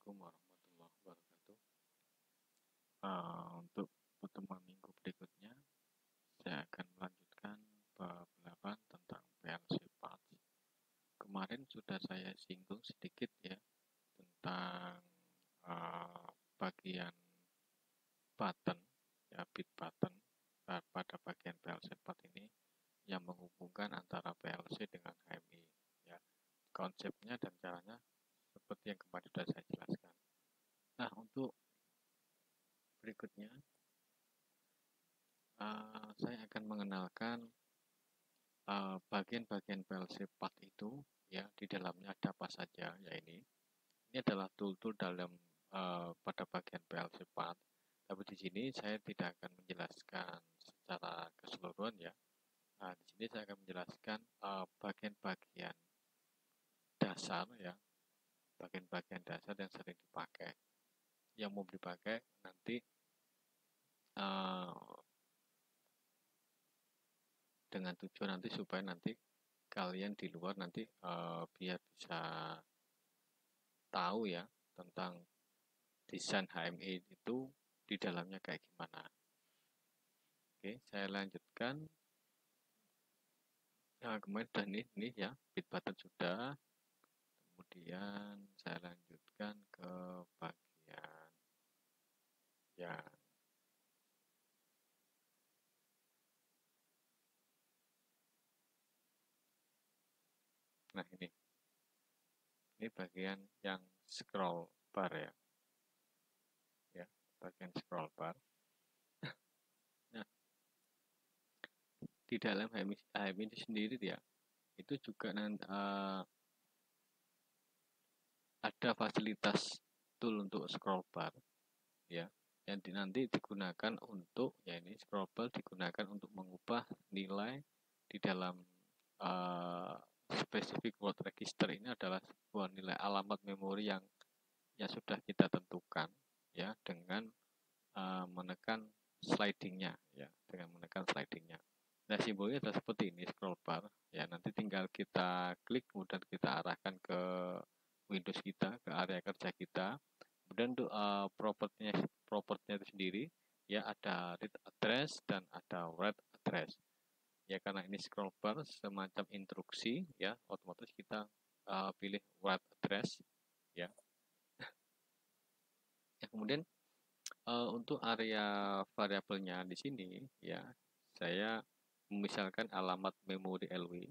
Assalamualaikum warahmatullahi wabarakatuh. Untuk pertemuan minggu berikutnya, saya akan melanjutkan bab 8 tentang PLC parts. Kemarin sudah saya singgung sedikit ya tentang bagian button, ya bit button pada bagian PLC part ini yang menghubungkan antara PLC dengan HMI. Ya, konsepnya dan caranya seperti yang kemarin sudah saya jelaskan. Nah, untuk berikutnya saya akan mengenalkan bagian-bagian PLC part itu, ya, di dalamnya ada apa saja. Ya, ini adalah tool-tool dalam pada bagian PLC part. Tapi di sini saya tidak akan menjelaskan secara keseluruhan ya. Nah, di sini saya akan menjelaskan bagian-bagian dasar ya, bagian-bagian dasar yang sering dipakai, yang mau dipakai nanti dengan tujuan nanti supaya nanti kalian di luar nanti biar bisa tahu ya tentang desain HMI itu di dalamnya kayak gimana. Oke, saya lanjutkan. Nah, kemarin sudah nih ya, bit button sudah. Kemudian saya lanjutkan ke bagian yang nah ini bagian yang scroll bar ya bagian scroll bar. Nah, di dalam HMI ini sendiri ya, itu juga ada fasilitas tool untuk scroll bar ya, yang nanti digunakan untuk ini scroll bar digunakan untuk mengubah nilai di dalam spesifik word register. Ini adalah sebuah nilai alamat memori yang sudah kita tentukan ya dengan menekan slidingnya ya, dengan menekan slidingnya. Nah, simbolnya adalah seperti ini, scroll bar ya, nanti tinggal kita klik kemudian kita arahkan ke Windows kita, ke area kerja kita. Kemudian untuk propertinya itu sendiri ya, ada read address dan ada write address ya. Karena ini scroll bar semacam instruksi ya, otomatis kita pilih write address ya. Ya, kemudian untuk area variabelnya di sini ya, saya misalkan alamat memori LW.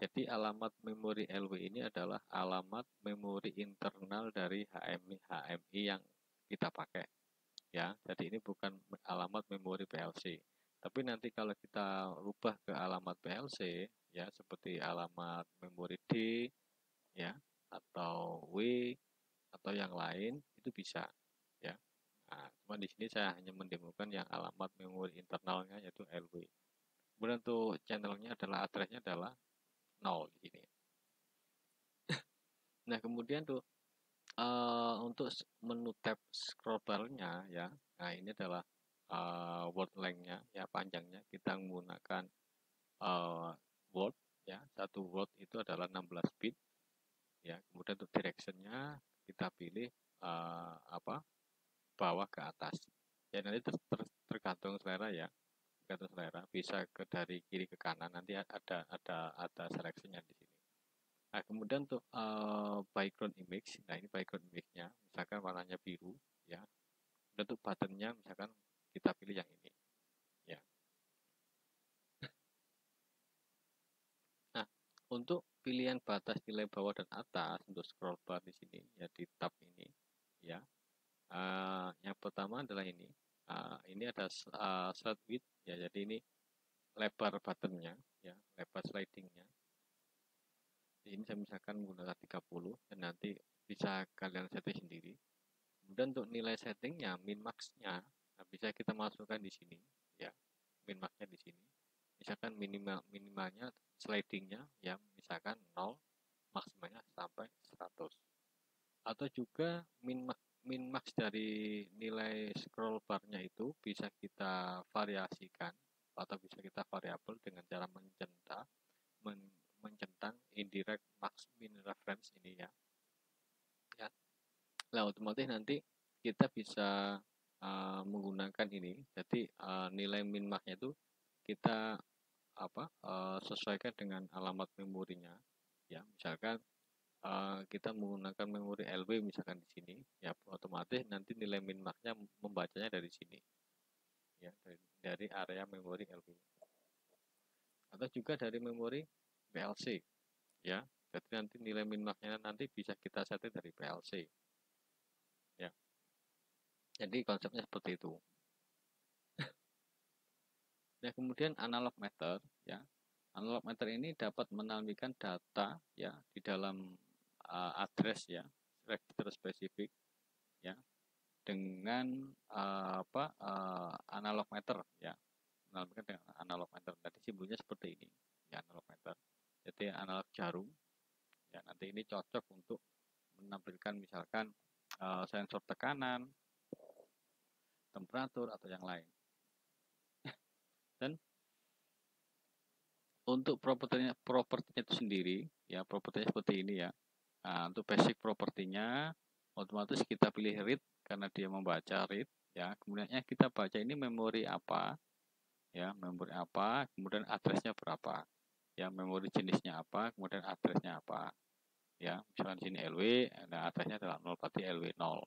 Jadi alamat memori LW ini adalah alamat memori internal dari HMI yang kita pakai ya. Jadi ini bukan alamat memori PLC. Tapi nanti kalau kita rubah ke alamat PLC ya, seperti alamat memori D ya, atau W atau yang lain, itu bisa ya. Nah, cuma di sini saya hanya mendemokan yang alamat memori internalnya yaitu LW. Kemudian untuk channelnya adalah addressnya adalah 0 di sini. Nah, kemudian tuh untuk menu tab scroll bar-nya ya. Nah, ini adalah word length-nya ya, panjangnya kita menggunakan word ya. Satu word itu adalah 16 bit ya. Kemudian untuk direction-nya kita pilih bawah ke atas. Ya, nanti tergantung selera ya. Tergantung selera, bisa dari kiri ke kanan, nanti ada seleksinya di sini. Nah, kemudian untuk background image, nah ini background image-nya, misalkan warnanya biru ya. Dan untuk button-nya misalkan kita pilih yang ini ya. Nah, untuk pilihan batas nilai bawah dan atas untuk scroll bar di sini ya, di tab ini ya. Yang pertama adalah ini. Ini ada slide width ya, jadi ini lebar buttonnya ya, lebar slidingnya. Ini saya misalkan menggunakan 30 dan nanti bisa kalian setting sendiri. Kemudian untuk nilai settingnya, min max-nya, nah bisa kita masukkan di sini ya, min max-nya di sini. Misalkan minimalnya slidingnya ya, misalkan 0, maksimalnya sampai 100. Atau juga min max dari nilai scroll bar-nya itu bisa kita variasikan atau bisa kita variabel dengan cara mencentang indirect max min reference ini ya. Nah, otomatis nanti kita bisa menggunakan ini. Jadi nilai min-maxnya itu kita sesuaikan dengan alamat memorinya. Ya, misalkan kita menggunakan memori LW misalkan di sini, ya otomatis nanti nilai min-maxnya membacanya dari sini, ya dari area memori LW. Atau juga dari memori PLC, ya. Jadi nanti nilai min-maxnya nanti bisa kita setting dari PLC, ya. Jadi konsepnya seperti itu. Nah, kemudian analog meter, ya. Analog meter ini dapat menampilkan data, ya, di dalam address, ya, register spesifik, ya, dengan analog meter, ya, menampilkan dengan analog meter. Tadi simbolnya seperti ini, ya, analog meter. Jadi analog jarum, ya, nanti ini cocok untuk menampilkan misalkan sensor tekanan, temperatur atau yang lain. Dan untuk propertinya itu sendiri, ya, propertinya seperti ini, ya. Nah, untuk basic propertinya otomatis kita pilih read karena dia membaca read, ya. Kemudian kita baca ini memori apa, ya, memori apa, kemudian addressnya berapa, ya, memori jenisnya apa, kemudian addressnya apa, ya. Misalkan di sini LW, nah addressnya adalah 0, berarti LW 0.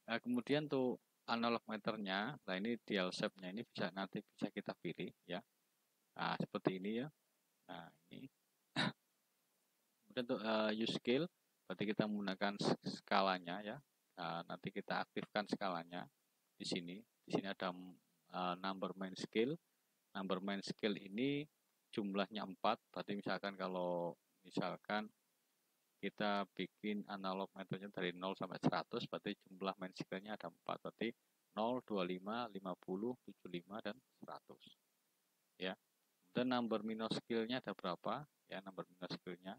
Nah, kemudian tuh analog meternya, nah ini dial shape-nya ini nanti bisa kita pilih, ya. Nah, seperti ini, ya. Nah, ini. Kemudian untuk use scale, berarti kita menggunakan skalanya, ya. Nanti kita aktifkan skalanya di sini. Di sini ada number main scale. Number main scale ini jumlahnya 4, berarti misalkan kalau misalkan kita bikin analog meternya dari 0 sampai 100, berarti jumlah main scale-nya ada 4, berarti 0, 25, 50, 75, dan 100. Ya. Dan number minus scale-nya ada berapa? Ya, number minus scale-nya.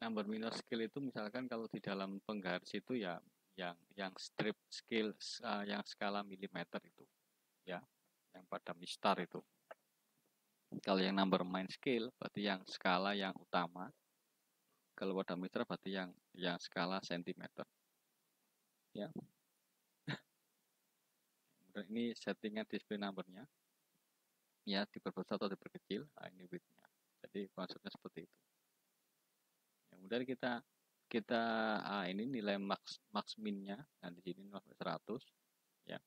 Number minus scale itu misalkan kalau di dalam penggaris itu ya yang strip scale yang skala milimeter itu, ya, yang pada mistar itu. Kalau yang number main scale berarti yang skala yang utama. Kalau pada meter berarti yang skala sentimeter. Ya. Kemudian ini settingan display numbernya. Ya, diperbesar atau diperkecil. Nah, ini width-nya. Jadi konsepnya seperti itu. Kemudian kita ini nilai max min-nya. Nah, di sini 100, ya.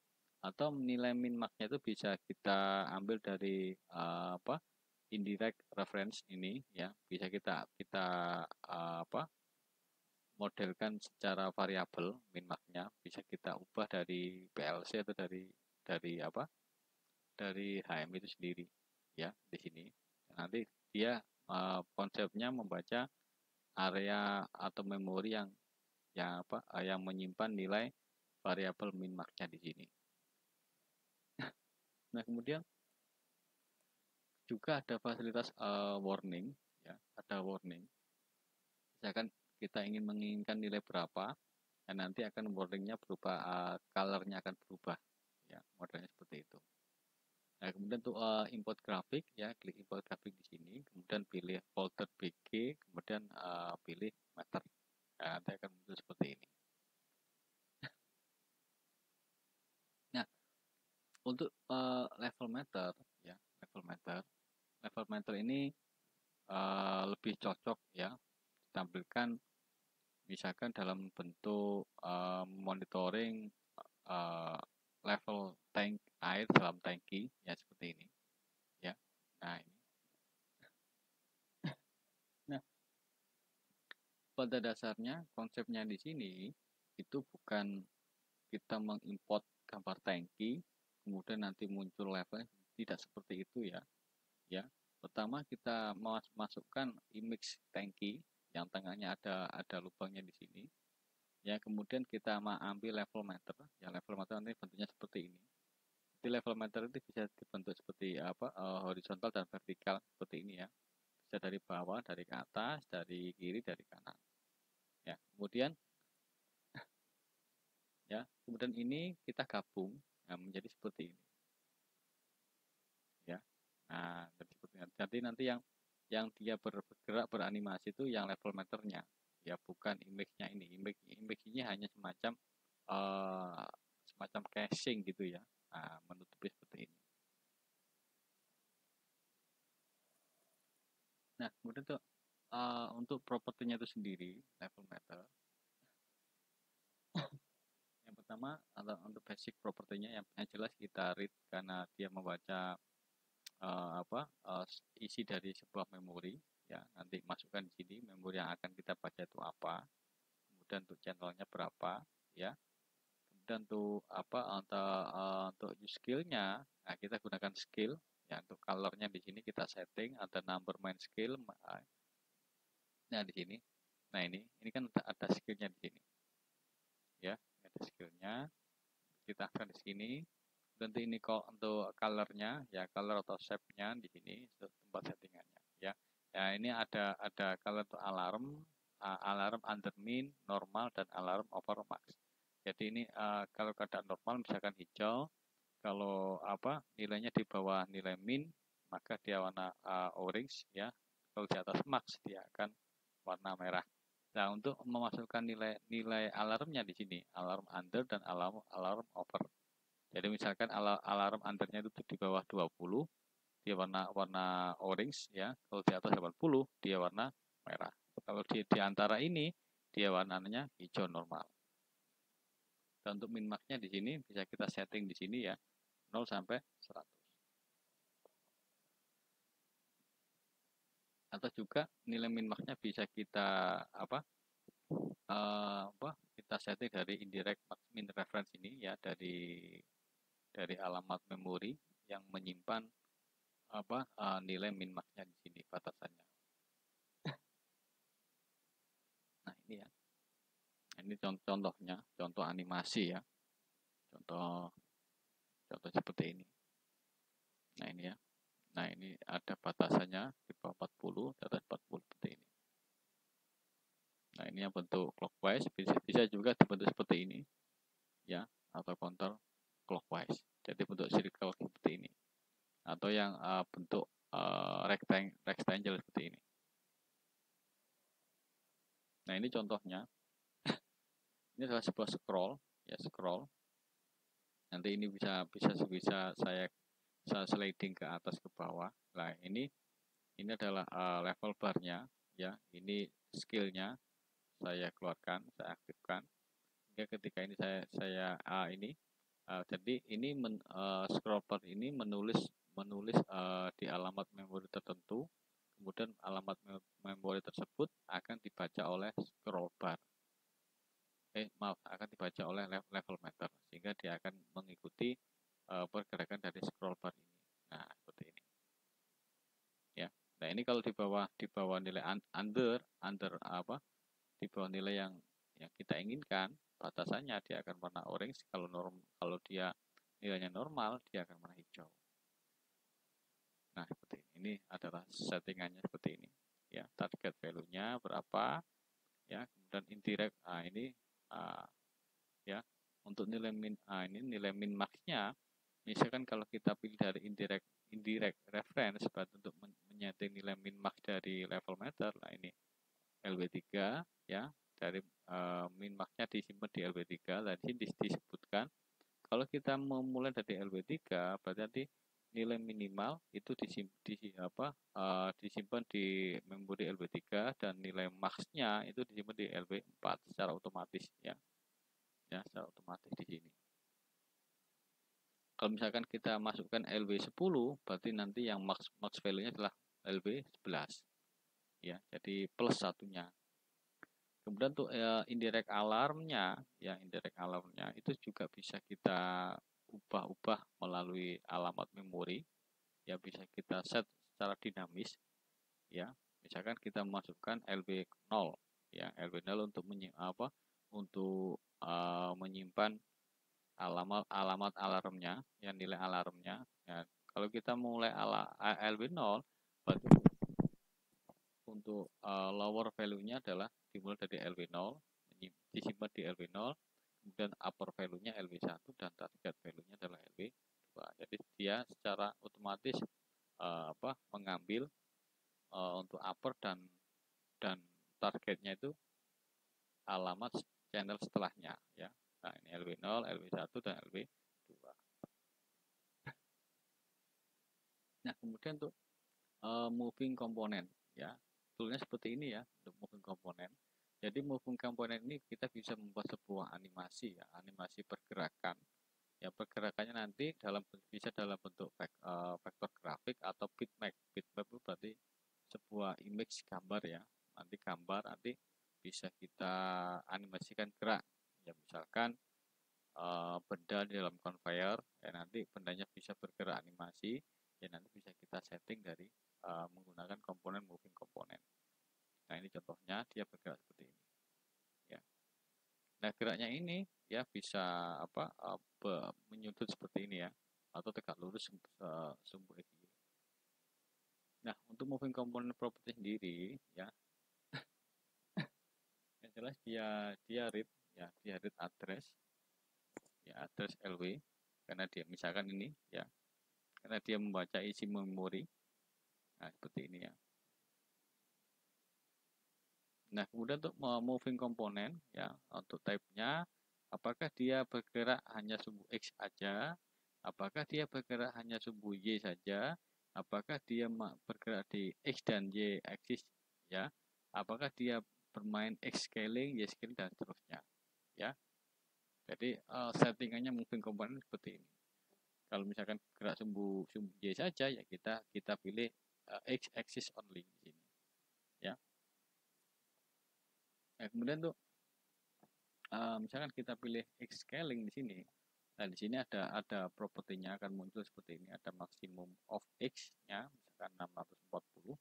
Atau nilai min max-nya itu bisa kita ambil dari indirect reference ini, ya, bisa kita modelkan secara variabel min max-nya, bisa kita ubah dari PLC atau dari HM itu sendiri, ya, di sini. Nanti dia konsepnya membaca area atau memori yang menyimpan nilai variabel min max-nya di sini. Nah, kemudian juga ada fasilitas warning, ya, ada warning. Misalkan kita menginginkan nilai berapa, dan nanti akan warningnya berubah, colornya akan berubah, ya, modelnya seperti itu. Nah, kemudian untuk import grafik, ya, klik import grafik di sini, kemudian pilih folder BG, kemudian pilih meter. Nah, nanti akan muncul seperti ini. Nah, untuk level meter, ya, level meter ini lebih cocok, ya, ditampilkan misalkan dalam bentuk monitoring level tank air dalam tangki, ya, seperti ini, ya. Nah, ini. Nah, pada dasarnya konsepnya di sini itu bukan kita mengimport gambar tangki kemudian nanti muncul levelnya, tidak seperti itu, ya. Ya, pertama kita masukkan image tangki yang tengahnya ada lubangnya di sini. Ya, kemudian kita ambil level meter. Ya, level meter ini bentuknya seperti ini. Jadi level meter itu bisa dibentuk seperti horizontal dan vertikal seperti ini, ya. Bisa dari bawah, dari ke atas, dari kiri, dari kanan. Ya, kemudian ini kita gabung, ya, menjadi seperti ini. Ya. Nah, jadi nanti yang yang dia bergerak beranimasi itu yang level meternya, ya bukan image-nya ini. Image ini hanya semacam semacam caching gitu ya, menutupi seperti ini. Nah, kemudian tuh untuk propertinya itu sendiri level meter. Yang pertama untuk basic propertinya yang jelas kita read karena dia membaca isi dari sebuah memori, ya nanti masukkan di sini memori yang akan kita baca itu apa, kemudian untuk channelnya berapa, ya kemudian untuk untuk use skillnya, nah kita gunakan skill ya. Untuk colornya di sini kita setting ada number main skill. Nah di sini, nah ini kan ada skillnya di sini, ya ada skillnya, kita akan di sini. Nanti ini kok untuk colornya, ya color atau shape-nya di sini tempat settingannya, ya. Ya ini ada color untuk alarm, alarm under min, normal, dan alarm over max. Jadi ini kalau keadaan normal misalkan hijau, kalau nilainya di bawah nilai min maka dia warna orange, ya. Kalau di atas max dia akan warna merah. Nah, untuk memasukkan nilai alarmnya di sini, alarm under dan alarm over. Jadi misalkan alarm undernya itu di bawah 20, dia warna orange, ya. Kalau di atas 80 dia warna merah. Kalau di antara ini dia warnanya hijau normal. Dan untuk min max-nya di sini bisa kita setting di sini ya, 0 sampai 100. Atau juga nilai min max-nya bisa kita kita setting dari indirect max min reference ini ya, dari alamat memori yang menyimpan nilai min max-nya di sini batasannya. Nah, ini ya. Ini contohnya, contoh animasi ya. Contoh seperti ini. Nah, ini ya. Nah, ini ada batasannya di bawah 40, di atas 40 seperti ini. Nah, ini yang bentuk clockwise, bisa juga dibentuk seperti ini. Ya, atau counter clockwise. Jadi bentuk circle seperti ini. Atau yang bentuk rectangle seperti ini. Nah, ini contohnya. Ini adalah sebuah scroll, ya scroll. Nanti ini bisa saya sliding ke atas ke bawah. Nah, ini adalah level barnya, ya. Ini skillnya saya keluarkan, saya aktifkan. Hingga ketika ini saya jadi ini scroll bar ini menulis di alamat memori tertentu, kemudian alamat memori tersebut akan dibaca oleh scroll bar. Akan dibaca oleh level meter, sehingga dia akan mengikuti pergerakan dari scroll bar ini. Nah, seperti ini. Ya. Nah, ini kalau di bawah nilai under di bawah nilai yang kita inginkan, batasannya dia akan warna orange. Kalau dia nilainya normal, dia akan warna hijau. Nah, seperti ini. Ini adalah settingannya seperti ini. Ya, target value-nya berapa? Ya, kemudian indirect. Nah, ini ya, untuk nilai min ini nilai min max-nya. Misalkan kalau kita pilih dari indirect reference untuk menyeting nilai min max dari level meter, nah ini LW3 ya, dari min max-nya disimpan di LW3. Nah, di sini disebutkan kalau kita memulai dari LW3 berarti nanti nilai minimal itu disimpan di memori LW3 dan nilai max-nya itu disimpan di LW4 secara otomatis ya. Ya, secara otomatis di sini. Kalau misalkan kita masukkan LW10, berarti nanti yang max value-nya adalah LW11. Ya, jadi plus satunya. Kemudian untuk indirect alarmnya, ya indirect alarmnya itu juga bisa kita ubah-ubah melalui alamat memori. Ya, bisa kita set secara dinamis. Ya, misalkan kita masukkan LW0, ya LW0 untuk menyimpan alamat alarmnya, yang nilai alarmnya. Ya, kalau kita mulai LW0, berarti untuk lower value-nya adalah dimulai dari LW0, disimpan di LW0, kemudian upper value-nya LW1 dan target value-nya adalah LW2. Jadi dia secara otomatis mengambil untuk upper dan targetnya itu alamat channel setelahnya ya. Nah, ini LW0, LW1 dan LW2. Nah, kemudian untuk moving component ya. Toolnya seperti ini ya untuk moving component. Jadi moving component ini kita bisa membuat sebuah animasi ya, animasi pergerakan. Ya, pergerakannya nanti bisa dalam bentuk vektor grafik atau bitmap. Bitmap itu berarti sebuah image gambar ya. Nanti gambar nanti bisa kita animasikan gerak. Ya, misalkan benda di dalam conveyor, ya nanti bendanya bisa bergerak animasi, ya nanti bisa kita setting dari menggunakan komponen moving component. Nah, ini contohnya dia bergerak seperti ini. Ya. Nah, geraknya ini ya bisa menyudut seperti ini ya, atau tegak lurus sumbu X. Nah, untuk moving component property sendiri ya, yang jelas dia read ya, dia read address ya, address LW karena dia misalkan ini ya, karena dia membaca isi memori. Nah, seperti ini ya. Nah, kemudian untuk moving component ya, untuk type-nya apakah dia bergerak hanya sumbu X saja, apakah dia bergerak hanya sumbu Y saja, apakah dia bergerak di X dan Y axis ya, apakah dia bermain X scaling, Y scaling dan seterusnya ya. Jadi settingannya moving component seperti ini. Kalau misalkan gerak sumbu Y saja ya kita pilih X axis only di sini ya. Nah, kemudian tuh misalkan kita pilih X scaling di sini. Nah, di sini ada propertinya akan muncul seperti ini, ada maksimum of X-nya misalkan 640,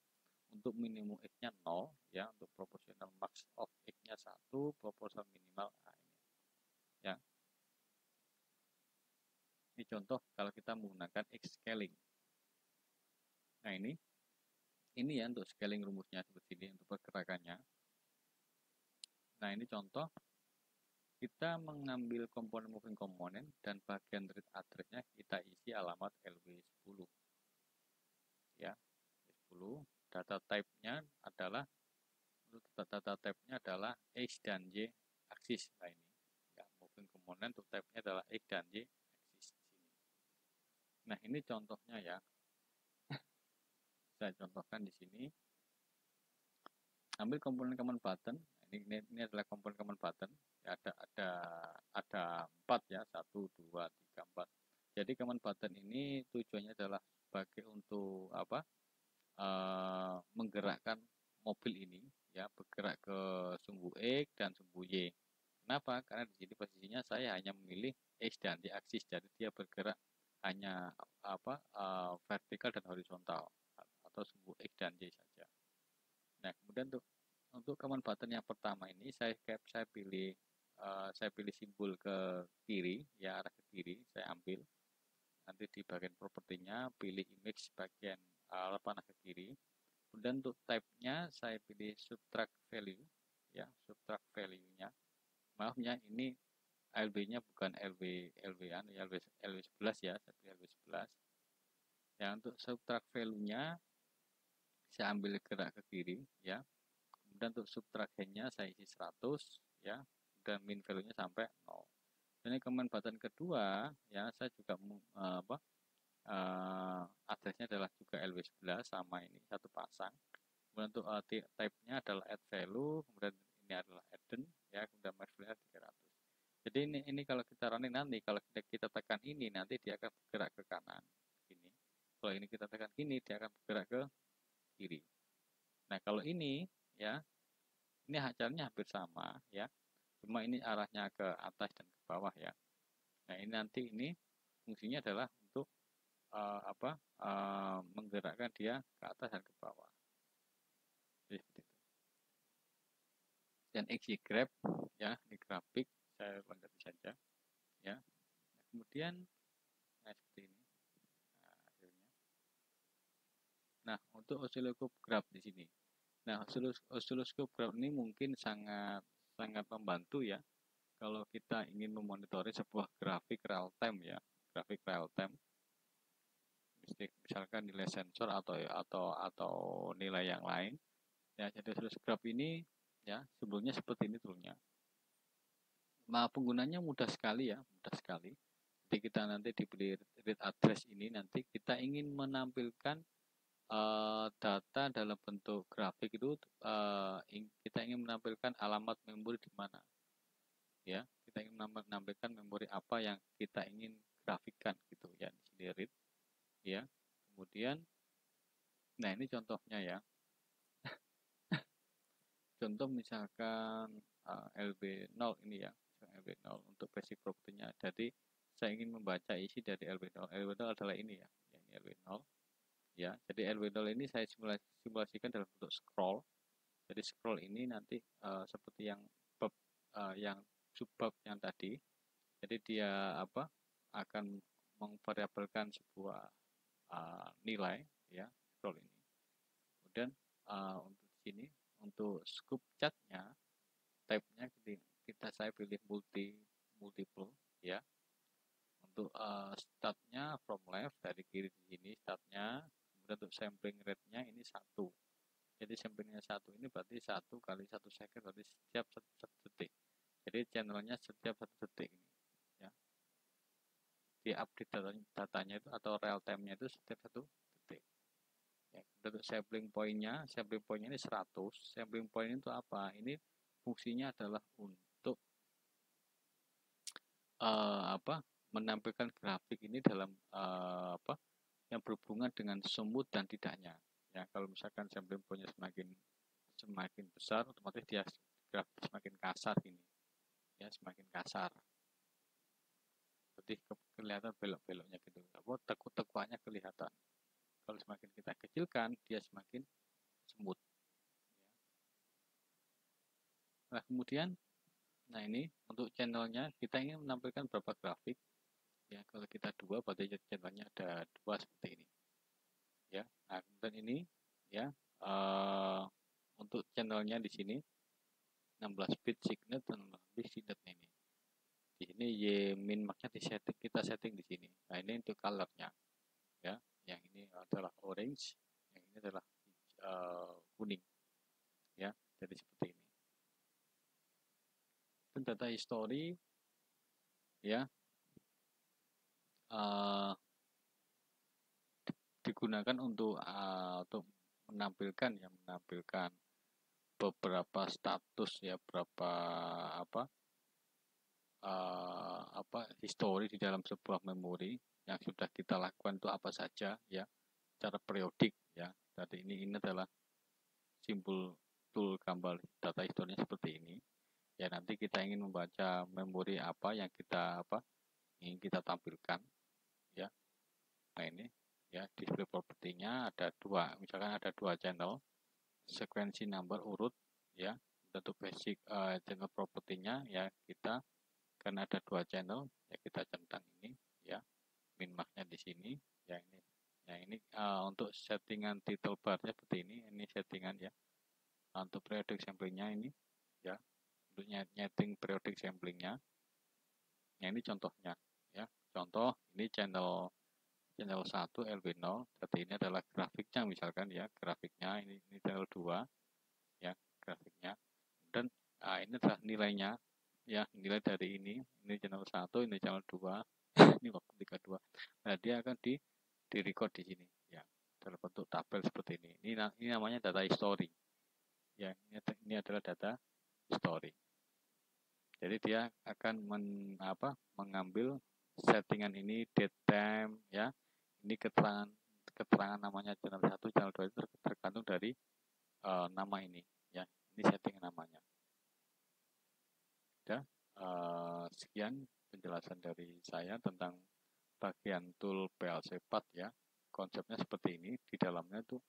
untuk minimum X-nya 0 ya, untuk proporsional max of X-nya 1, proporsional minimal ini. Ya. Ini contoh kalau kita menggunakan X scaling. Nah, ini ya untuk scaling rumusnya seperti ini untuk pergerakannya. Nah, ini contoh kita mengambil komponen moving component dan bagian read address-nya kita isi alamat LW10 ya, 10. Data type-nya adalah X dan Y axis. Nah, ini ya, moving component untuk type-nya adalah X dan Y axis di sini. Nah, ini contohnya ya. Saya contohkan di sini. Ambil komponen command button. Ini adalah komponen command button. Ya, ada 4 ya, 1 2 3 4. Jadi command button ini tujuannya adalah sebagai untuk menggerakkan mobil ini ya, bergerak ke sumbu X dan sumbu Y. Kenapa? Karena di sini posisinya saya hanya memilih X dan Y aksis, jadi dia bergerak hanya vertikal dan horizontal atau sumbu X dan Y saja. Nah, kemudian untuk command button yang pertama ini saya pilih simbol ke kiri ya, arah ke kiri saya ambil. Nanti di bagian propertinya pilih image bagian panah ke kiri. Kemudian untuk type-nya saya pilih subtract value ya, subtract value-nya. Maafnya ini LB-nya bukan LW-an ya, LW11 ya, saya pilih LW11. Ya, untuk subtract value-nya saya ambil gerak ke kiri ya. Kemudian untuk subtract hand-nya saya isi 100 ya, dan min value-nya sampai 0. Ini command button kedua ya, saya juga address-nya adalah juga LW11 sama ini satu pasang. Kemudian untuk type-nya adalah add value, kemudian ini adalah add-in ya, kemudian max value 300. Jadi ini kalau kita running nanti, kalau kita tekan ini nanti dia akan bergerak ke kanan ini. Kalau ini kita tekan kini dia akan bergerak ke kiri. Nah, kalau ini ya, ini caranya hampir sama ya. Cuma ini arahnya ke atas dan ke bawah ya. Nah, ini nanti ini fungsinya adalah untuk menggerakkan dia ke atas dan ke bawah. Jadi seperti itu. Dan XY grab ya, ini grafik saya lengkapi saja ya. Nah, kemudian seperti ini hasilnya. Nah, untuk oscilloscope graph di sini. Nah, oscilloscope graph ini mungkin sangat membantu ya kalau kita ingin memonitori sebuah grafik real time ya, grafik real time. misalkan nilai sensor atau nilai yang lain. Ya, jadi oscilloscope ini ya sebelumnya seperti ini toolnya. Nah, penggunanya mudah sekali ya, mudah sekali. Jadi kita nanti diberi read address ini, nanti kita ingin menampilkan data dalam bentuk grafik itu, kita ingin menampilkan alamat memori di mana. Ya, kita ingin menampilkan memori apa yang kita ingin grafikkan gitu ya, di sini read ya. Kemudian, nah ini contohnya ya. Contoh misalkan LB0 ini ya, LB0 untuk basic property-nya. Jadi saya ingin membaca isi dari LB0. LB0 adalah ini ya, ini LB0 ya. Jadi LB0 ini saya simulasikan dalam bentuk scroll. Jadi scroll ini nanti seperti yang bab yang subbab yang tadi. Jadi dia akan memvariabelkan sebuah nilai ya, scroll ini. Kemudian untuk sini, untuk scope chartnya, type-nya saya pilih multiple ya. Untuk startnya from left, dari kiri di sini startnya. Kemudian untuk sampling rate-nya ini 1. Jadi samplingnya 1 ini berarti 1 kali 1 second, berarti setiap 1 detik. Jadi channelnya setiap 1 detik ini ya. Di update datanya itu atau real time-nya itu setiap 1 detik. Ya, untuk sampling point-nya ini 100. Sampling point itu apa? Ini fungsinya adalah untuk menampilkan grafik ini dalam yang berhubungan dengan smooth dan tidaknya. Ya, kalau misalkan sampling point-nya semakin besar, otomatis dia grafik semakin kasar ini. Ya, semakin kasar. Berarti kelihatan belok-beloknya gitu. Tekuk-tekuannya kelihatan. Kalau semakin kita kecilkan, dia semakin smooth. Nah, kemudian, nah ini untuk channelnya kita ingin menampilkan berapa grafik. Ya, kalau kita 2, berarti channelnya ada 2 seperti ini. Ya, nah kemudian ini ya untuk channelnya di sini 16 bit signet dan lebih signetnya ini. Di sini Y min max-nya kita setting di sini. Nah, ini untuk color-nya. Ya, yang ini adalah orange, yang ini adalah kuning. Ya, jadi seperti ini. Dan data history ya digunakan untuk menampilkan beberapa status ya, berapa histori di dalam sebuah memori yang sudah kita lakukan itu apa saja ya, secara periodik ya. Jadi ini adalah simbol tool gambar data historinya seperti ini. Ya, nanti kita ingin membaca memori apa yang ingin kita tampilkan ya. Nah, ini ya, display propertinya ada 2, misalkan ada 2 channel, sekuensi number urut ya. Untuk basic channel propertinya ya, kita karena ada 2 channel ya, kita centang ini ya, min max-nya di sini ya. Ini ya, ini untuk settingan title bar-nya seperti ini settingan ya. Untuk periodic sampling-nya ini ya, untuk nyeting periodic sampling-nya. Nah, ini contohnya ya. Contoh ini channel 1 LB0, jadi ini adalah grafiknya misalkan ya, grafiknya ini channel 2 ya, grafiknya. Dan ini adalah nilainya ya, nilai dari ini channel 1, ini channel 2, ini waktu 32. Nah, dia akan di record di sini ya, dalam bentuk tabel seperti ini. Ini namanya data history. Ya, ini adalah data history. Jadi dia akan mengambil settingan ini, date time ya. Ini keterangan namanya channel 1, channel 2 itu tergantung dari nama ini ya. Ini settingan namanya. Ya, sekian penjelasan dari saya tentang bagian tool PLC Path ya. Konsepnya seperti ini, di dalamnya itu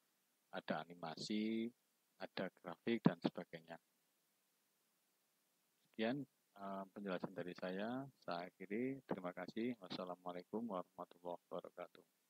ada animasi, ada grafik dan sebagainya. Sekian penjelasan dari saya akhiri. Terima kasih. Wassalamualaikum warahmatullahi wabarakatuh.